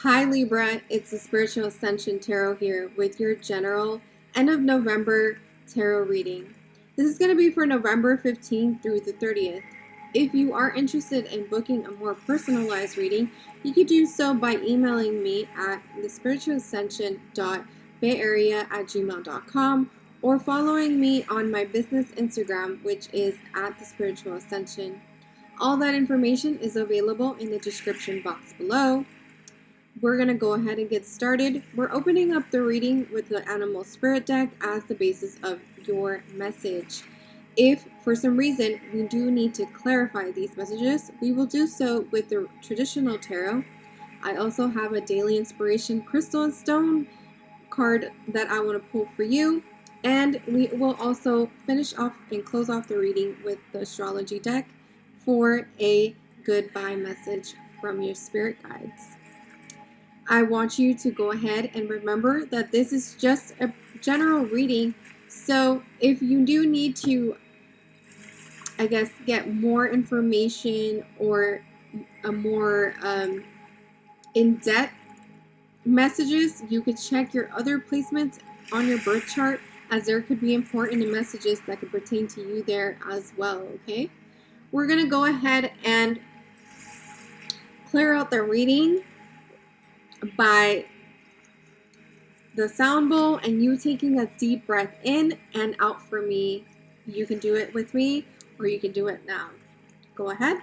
Hi Libra, it's the Spiritual Ascension Tarot here with your general end of November tarot reading. This is going to be for November 15th through the 30th. If you are interested in booking a more personalized reading, you could do so by emailing me at thespiritualascension.bayarea@gmail.com or following me on my business Instagram, which is at the Spiritual Ascension. All that information is available in the description box below. We're going to go ahead and get started. We're opening up the reading with the Animal Spirit deck as the basis of your message. If for some reason we do need to clarify these messages, we will do so with the traditional tarot. I also have a daily inspiration crystal and stone card that I want to pull for you. And we will also finish off and close off the reading with the astrology deck for a goodbye message from your spirit guides. I want you to go ahead and remember that this is just a general reading. So if you do need to, get more information or a more in-depth messages, you could check your other placements on your birth chart, as there could be important messages that could pertain to you there as well, okay? We're going to go ahead and clear out the reading by the sound bowl and you taking a deep breath in and out for me. You can do it with me or you can do it now. Go ahead.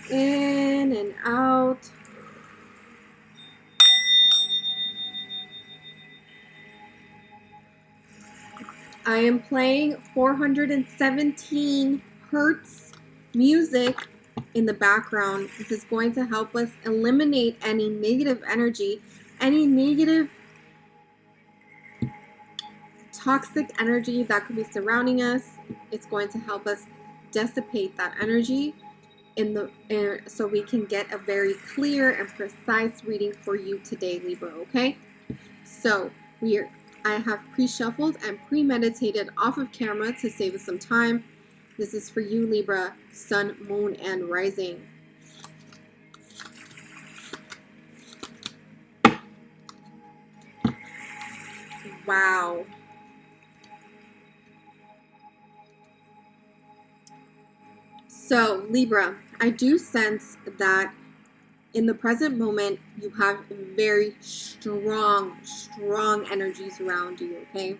In and out. I am playing 417 hertz music in the background. This is going to help us eliminate any negative energy, any negative toxic energy that could be surrounding us. It's going to help us dissipate that energy so we can get a very clear and precise reading for you today, Libra, okay? So I have pre-shuffled and premeditated off of camera to save us some time. This is for you, Libra, Sun, Moon, and Rising. Wow. So, Libra, I do sense that in the present moment, you have very strong energies around you, okay?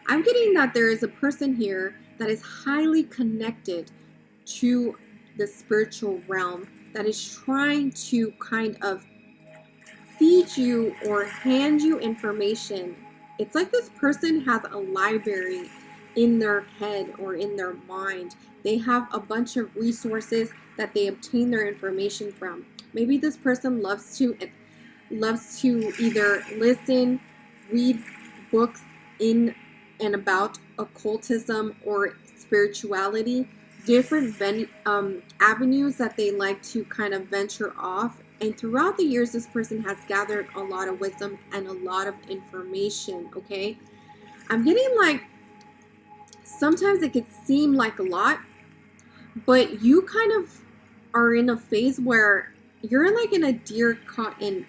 I'm getting that there is a person here that is highly connected to the spiritual realm that is trying to kind of feed you or hand you information. It's like this person has a library in their head or in their mind. They have a bunch of resources that they obtain their information from. Maybe this person loves to either listen, read books in and about occultism or spirituality, different avenues that they like to kind of venture off. And throughout the years, this person has gathered a lot of wisdom and a lot of information, okay? I'm getting like, sometimes it could seem like a lot, but you kind of are in a phase where you're like in a deer caught in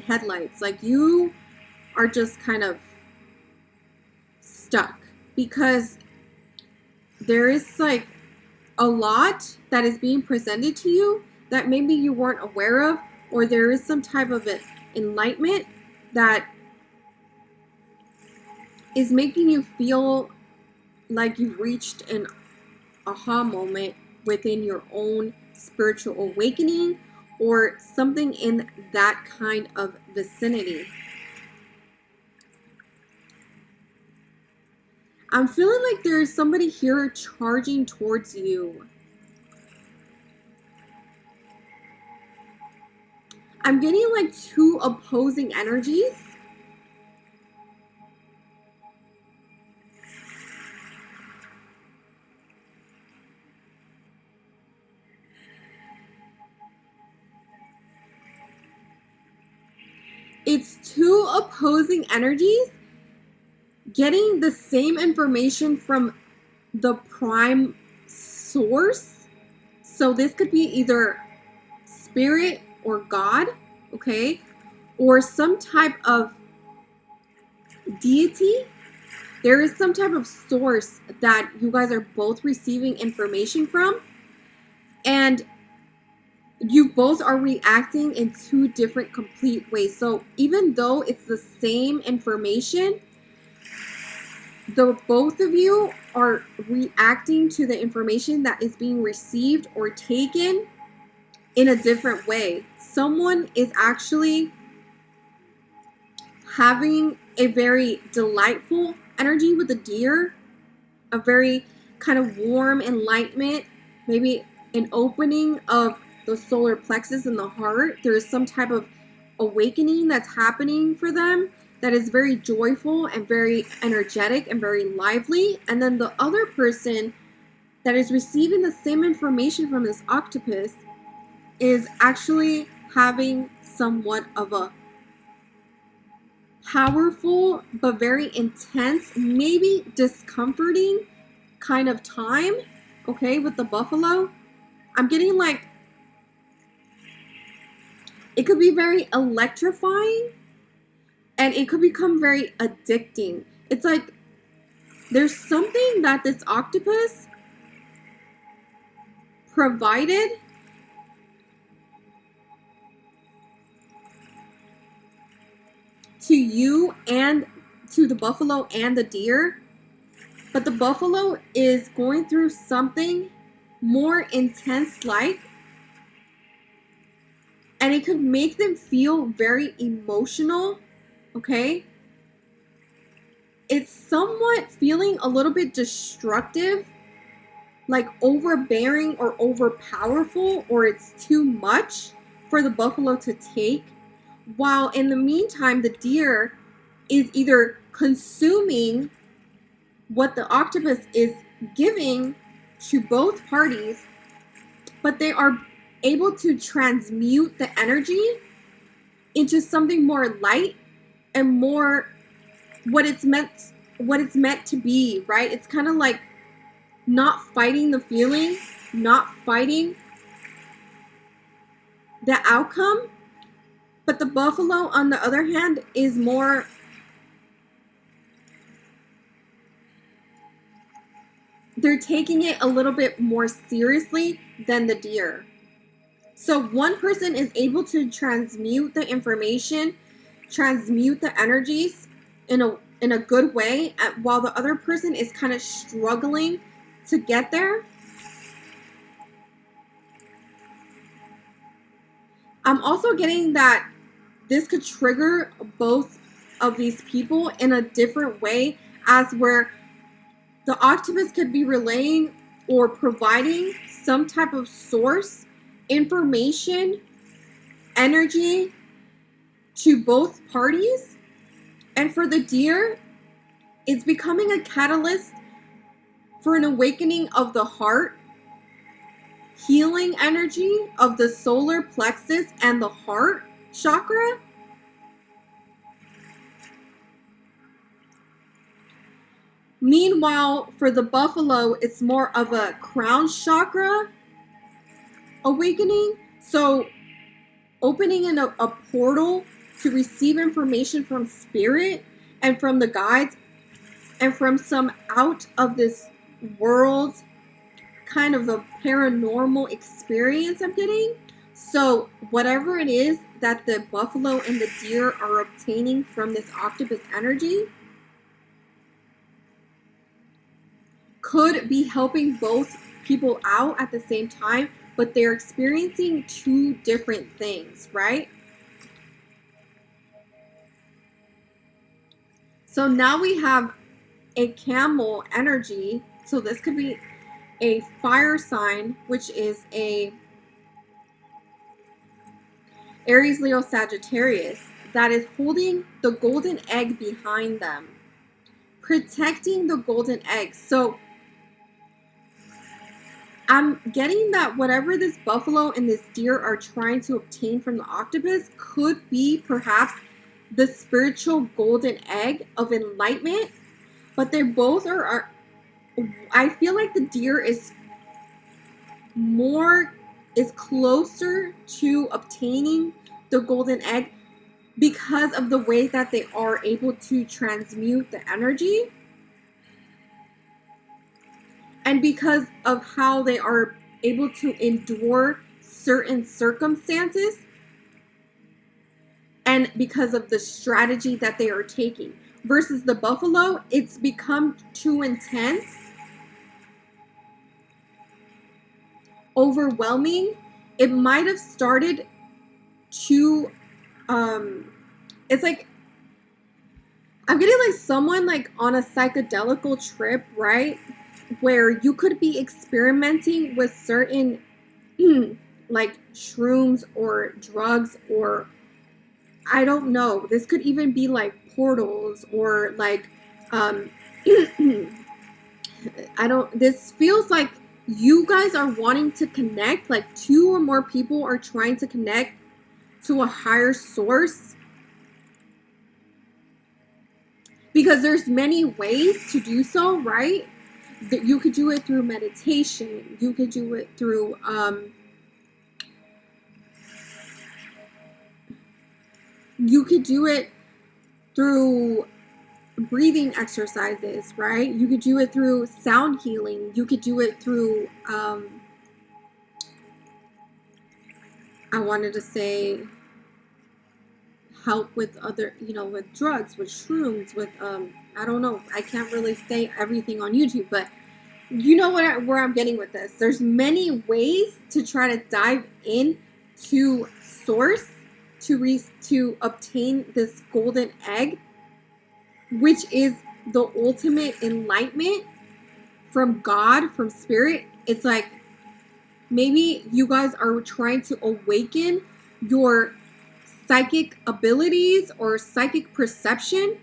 headlights. Like you are just kind of stuck because there is like a lot that is being presented to you that maybe you weren't aware of, or there is some type of enlightenment that is making you feel like you've reached an aha moment within your own spiritual awakening or something in that kind of vicinity. I'm feeling like there is somebody here charging towards you. I'm getting like two opposing energies. It's two opposing energies getting the same information from the prime source. So this could be either spirit or God, okay, or some type of deity. There is some type of source that you guys are both receiving information from, and you both are reacting in two different complete ways. So even though it's the same information, the both of you are reacting to the information that is being received or taken in a different way. Someone is actually having a very delightful energy with the deer, a very kind of warm enlightenment, maybe an opening of the solar plexus in the heart. There is some type of awakening that's happening for them that is very joyful and very energetic and very lively. And then the other person that is receiving the same information from this octopus is actually having somewhat of a powerful but very intense, maybe discomforting kind of time, okay, with the buffalo. I'm getting like it could be very electrifying and it could become very addicting. It's like there's something that this octopus provided to you and to the buffalo and the deer, but the buffalo is going through something more intense like, and it could make them feel very emotional, okay? It's somewhat feeling a little bit destructive, like overbearing or overpowerful, or it's too much for the buffalo to take. While in the meantime, the deer is either consuming what the octopus is giving to both parties, but they are able to transmute the energy into something more light and more what it's meant to be, right? It's kind of like not fighting the feeling, not fighting the outcome. But the buffalo, on the other hand, is more they're taking it a little bit more seriously than the deer. So one person is able to transmute the information, transmute the energies in a good way, while the other person is kind of struggling to get there. I'm also getting that this could trigger both of these people in a different way, as where the octopus could be relaying or providing some type of source, information, energy to both parties. And for the deer, it's becoming a catalyst for an awakening of the heart, healing energy of the solar plexus and the heart chakra. Meanwhile, for the buffalo, it's more of a crown chakra awakening. So opening in a portal to receive information from spirit and from the guides and from some out of this world kind of a paranormal experience I'm getting. So whatever it is that the buffalo and the deer are obtaining from this octopus energy could be helping both people out at the same time, but they're experiencing two different things, right? So now we have a camel energy. So this could be a fire sign, which is a Aries, Leo, Sagittarius, that is holding the golden egg behind them, protecting the golden egg. So I'm getting that whatever this buffalo and this deer are trying to obtain from the octopus could be perhaps the spiritual golden egg of enlightenment, but they both are I feel like the deer is closer to obtaining the golden egg because of the way that they are able to transmute the energy, and because of how they are able to endure certain circumstances, and because of the strategy that they are taking. Versus the buffalo, it's become too intense, overwhelming. It might have started to it's like I'm getting like someone like on a psychedelical trip, right? Where you could be experimenting with certain like shrooms or drugs, or I don't know. This could even be like portals or like this feels like you guys are wanting to connect, like 2 or more people are trying to connect to a higher source, because there's many ways to do so, right? That you could do it through meditation, you could do it through breathing exercises, right? You could do it through sound healing, you could do it through I wanted to say help with other, with drugs, with shrooms, with I don't know, I can't really say everything on YouTube, but you know where I'm getting with this. There's many ways to try to dive in to source to obtain this golden egg, which is the ultimate enlightenment from God, from spirit. It's like maybe you guys are trying to awaken your psychic abilities or psychic perception,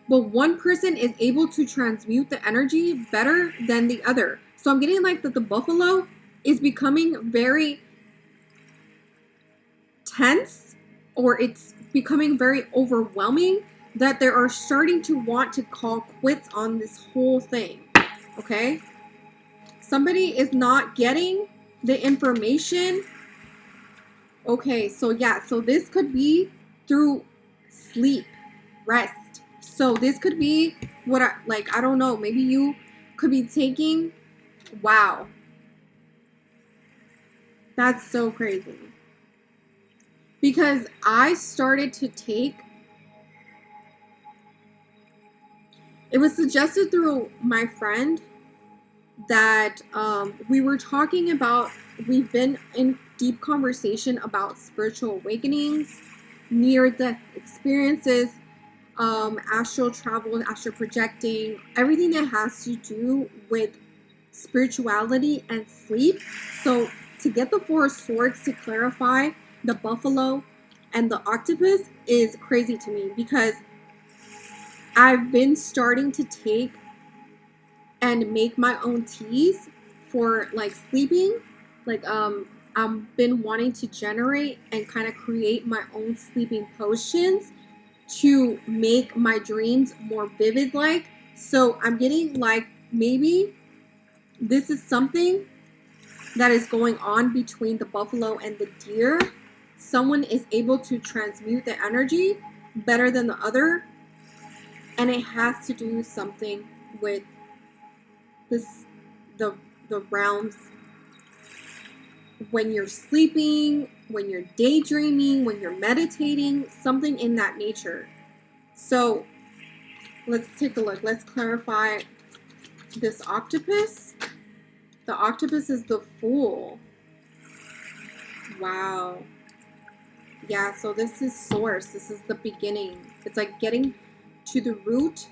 but one person is able to transmute the energy better than the other. So I'm getting like that the buffalo is becoming very tense, or it's becoming very overwhelming, that they are starting to want to call quits on this whole thing. Okay? Somebody is not getting the information. Okay, so yeah, so this could be through sleep, rest. So this could be I don't know, maybe you could be taking, wow, that's so crazy. Because I started to take, it was suggested through my friend that we were talking about, we've been in deep conversation about spiritual awakenings, near-death experiences, astral travel, astral projecting, everything that has to do with spirituality and sleep. So to get the 4 swords to clarify the buffalo and the octopus is crazy to me, because I've been starting to take and make my own teas for like sleeping. Like I've been wanting to generate and kind of create my own sleeping potions to make my dreams more vivid. Like, so I'm getting like maybe this is something that is going on between the buffalo and the deer. Someone is able to transmute the energy better than the other, and it has to do something with this the realms, when you're sleeping, when you're daydreaming, when you're meditating, something in that nature. So let's take a look. Let's clarify this octopus. The octopus is the Fool. Wow. Yeah, so this is source. This is the beginning. It's like getting to the root.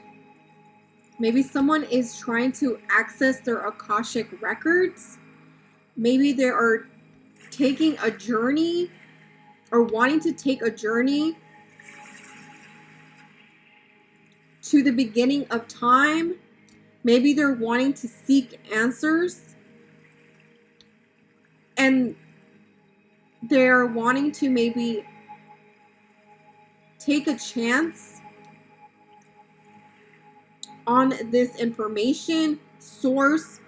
Maybe someone is trying to access their Akashic records. Maybe they are taking a journey or wanting to take a journey to the beginning of time. Maybe they're wanting to seek answers, and they're wanting to maybe take a chance on this information source.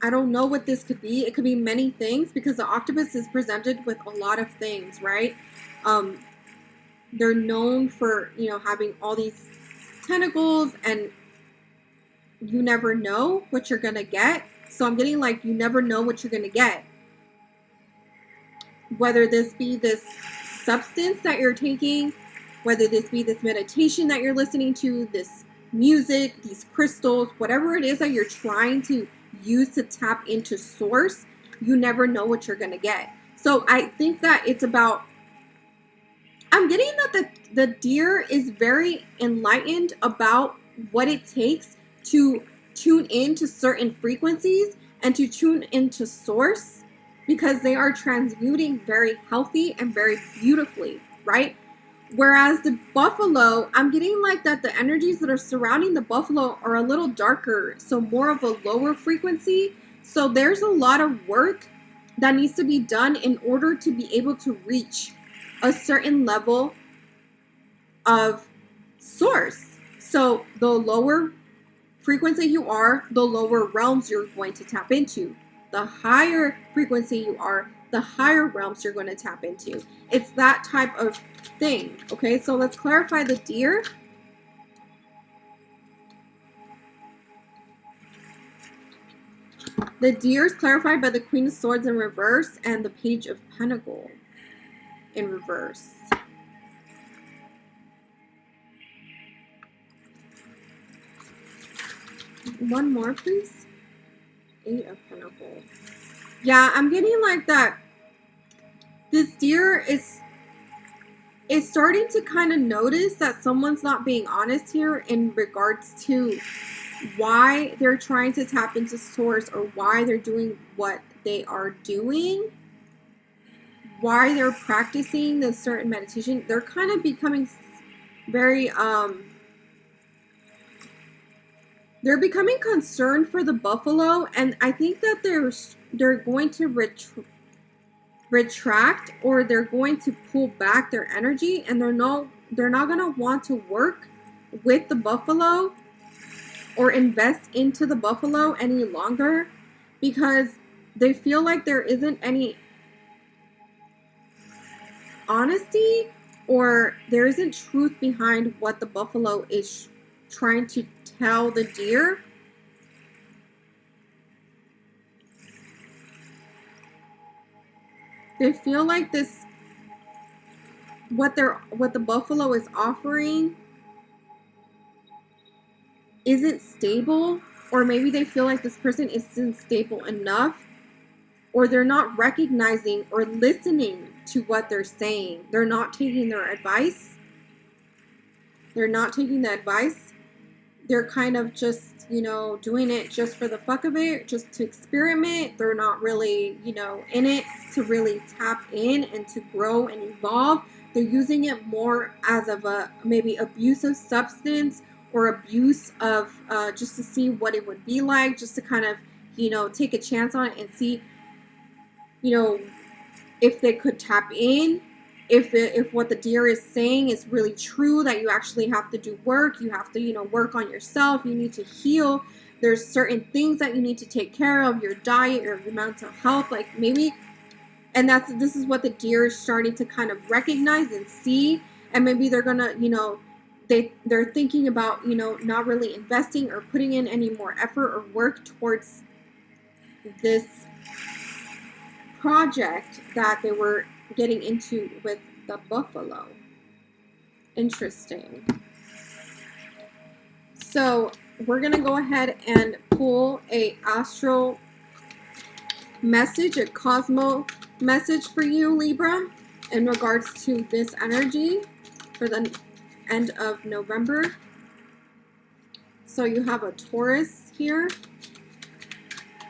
I don't know what this could be. It could be many things because the octopus is presented with a lot of things, right? They're known for, having all these tentacles, and you never know what you're going to get. So I'm getting like you never know what you're going to get. Whether this be this substance that you're taking, whether this be this meditation that you're listening to, this music, these crystals, whatever it is that you're trying to use to tap into source, you never know what you're going to get. So I think that it's about, I'm getting that the deer is very enlightened about what it takes to tune into certain frequencies and to tune into source, because they are transmuting very healthy and very beautifully, right? Whereas the buffalo, I'm getting like that the energies that are surrounding the buffalo are a little darker, so more of a lower frequency. So there's a lot of work that needs to be done in order to be able to reach a certain level of source. So the lower frequency you are, the lower realms you're going to tap into. The higher frequency you are, the higher realms you're going to tap into. It's that type of thing. Okay, so let's clarify the deer. The deer is clarified by the Queen of Swords in reverse and the Page of Pentacles in reverse. One more, please. 8 of Pentacles. Yeah, I'm getting like that. This deer is starting to kind of notice that someone's not being honest here in regards to why they're trying to tap into source, or why they're doing what they are doing, why they're practicing this certain meditation. They're kind of becoming very they're becoming concerned for the buffalo, and I think that they're going to retract, or they're going to pull back their energy, and they're not going to want to work with the buffalo or invest into the buffalo any longer, because they feel like there isn't any honesty, or there isn't truth behind what the buffalo is trying to tell the deer. They feel like this, what the buffalo is offering isn't stable, or maybe they feel like this person isn't stable enough, or they're not recognizing or listening to what they're saying. They're not taking their advice. They're not taking the advice. They're kind of just, doing it just for the fuck of it, just to experiment. They're not really, in it to really tap in and to grow and evolve. They're using it more as of a maybe abusive substance, or abuse of just to see what it would be like, just to kind of, take a chance on it and see, if they could tap in, if what the deer is saying is really true, that you actually have to do work, you have to, work on yourself, you need to heal. There's certain things that you need to take care of, your diet, your mental health, like maybe, and this is what the deer is starting to kind of recognize and see, and maybe they're gonna, they're thinking about, not really investing or putting in any more effort or work towards this project that they were getting into with the buffalo. Interesting. So we're going to go ahead and pull a astral message, a cosmo message for you, Libra, in regards to this energy for the end of November. So you have a Taurus here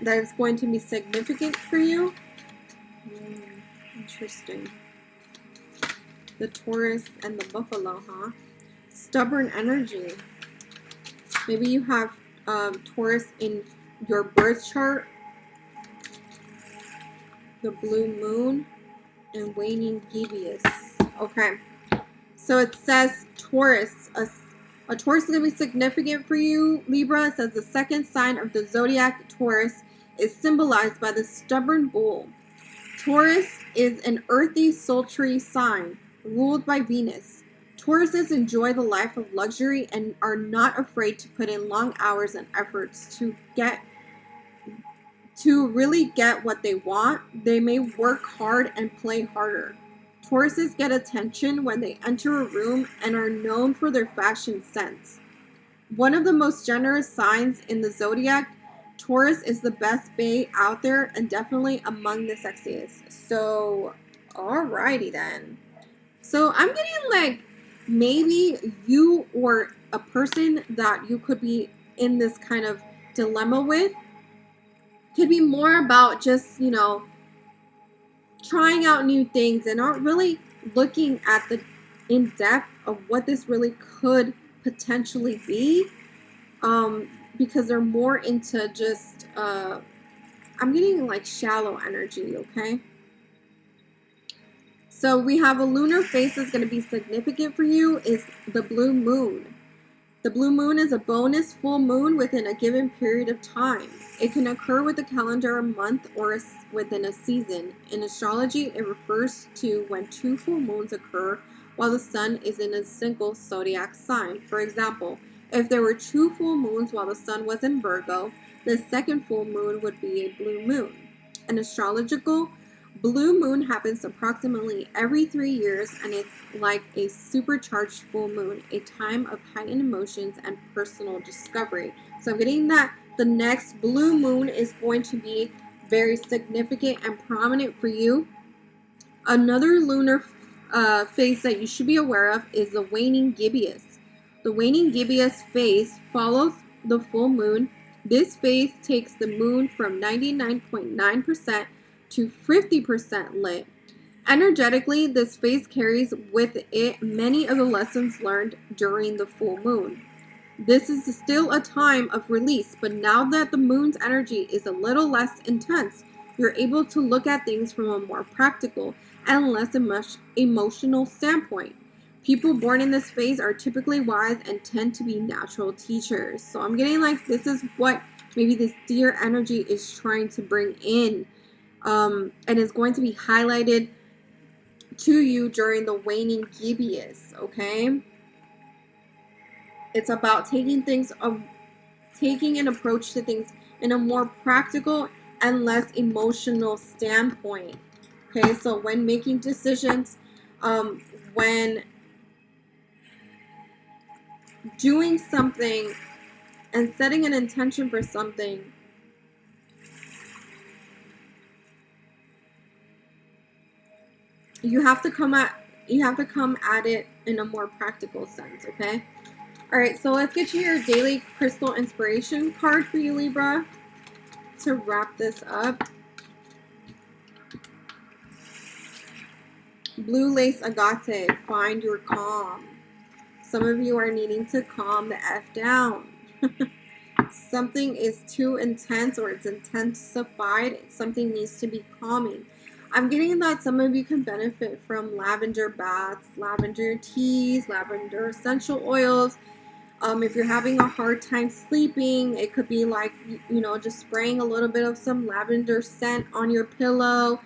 that is going to be significant for you. Interesting. The Taurus and the buffalo, huh? Stubborn energy. Maybe you have Taurus in your birth chart. The blue moon and waning Gibeus. Okay. So it says Taurus, A Taurus is going to be significant for you, Libra. It says the second sign of the zodiac, Taurus, is symbolized by the stubborn bull. Taurus is an earthy, sultry sign ruled by Venus. Tauruses enjoy the life of luxury and are not afraid to put in long hours and efforts to really get what they want. They may work hard and play harder. Tauruses get attention when they enter a room and are known for their fashion sense. One of the most generous signs in the zodiac, Taurus is the best bae out there and definitely among the sexiest. So, alrighty then. So I'm getting like maybe you or a person that you could be in this kind of dilemma with could be more about just, trying out new things and aren't really looking at the in depth of what this really could potentially be, because they're more into just I'm getting like shallow energy. Okay, so we have a lunar phase that's going to be significant for you is the blue moon. The blue moon is a bonus full moon within a given period of time. It can occur with a calendar month or within a season. In astrology, it refers to when two full moons occur while the sun is in a single zodiac sign. For example, if there were two full moons while the sun was in Virgo, the second full moon would be a blue moon. An astrological blue moon happens approximately every 3 years, and it's like a supercharged full moon, a time of heightened emotions and personal discovery. So I'm getting that the next blue moon is going to be very significant and prominent for you. Another lunar phase that you should be aware of is the waning gibbous. The waning gibbous phase follows the full moon. This phase takes the moon from 99.9% to 50% lit. Energetically, this phase carries with it many of the lessons learned during the full moon. This is still a time of release, but now that the moon's energy is a little less intense, you're able to look at things from a more practical and less emotional standpoint. People born in this phase are typically wise and tend to be natural teachers. So I'm getting like this is what maybe this deer energy is trying to bring in, and is going to be highlighted to you during the waning gibbous, okay? It's about taking an approach to things in a more practical and less emotional standpoint. Okay, so when making decisions, when doing something and setting an intention for something, you have to come at it in a more practical sense, okay? All right, so let's get you your daily crystal inspiration card for you, Libra, to wrap this up. Blue lace agate, find your calm. Some of you are needing to calm the F down. Something is too intense or it's intensified. Something needs to be calming. I'm getting that some of you can benefit from lavender baths, lavender teas, lavender essential oils. If you're having a hard time sleeping, it could be like, just spraying a little bit of some lavender scent on your pillow.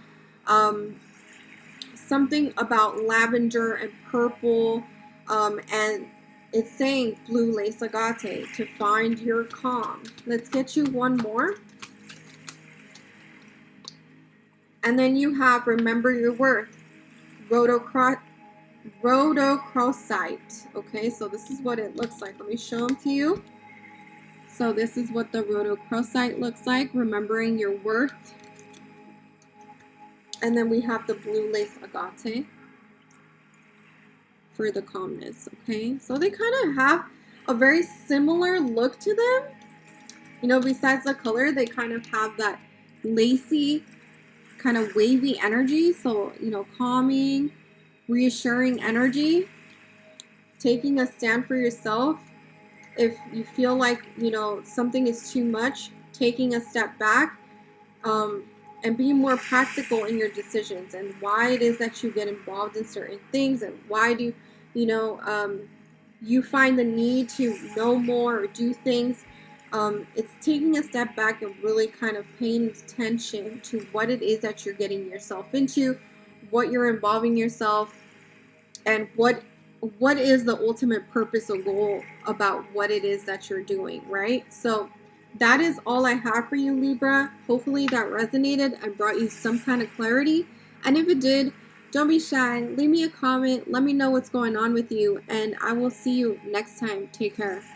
Something about lavender and purple, and it's saying blue lace agate to find your calm. Let's get you one more. And then you have remember your worth, rhodochrosite. Okay, so this is what it looks like. Let me show them to you. So this is what the rhodochrosite looks like, remembering your worth. And then we have the blue lace agate for the calmness, okay? So they kind of have a very similar look to them. Besides the color, they kind of have that lacy, kind of wavy energy. So, calming, reassuring energy, taking a stand for yourself. If you feel like, something is too much, taking a step back, and being more practical in your decisions and why it is that you get involved in certain things and why do, you find the need to know more or do things, it's taking a step back and really kind of paying attention to what it is that you're getting yourself into, what you're involving yourself, and what is the ultimate purpose or goal about what it is that you're doing, right? So that is all I have for you, Libra. Hopefully that resonated and brought you some kind of clarity. And if it did, don't be shy. Leave me a comment. Let me know what's going on with you. And I will see you next time. Take care.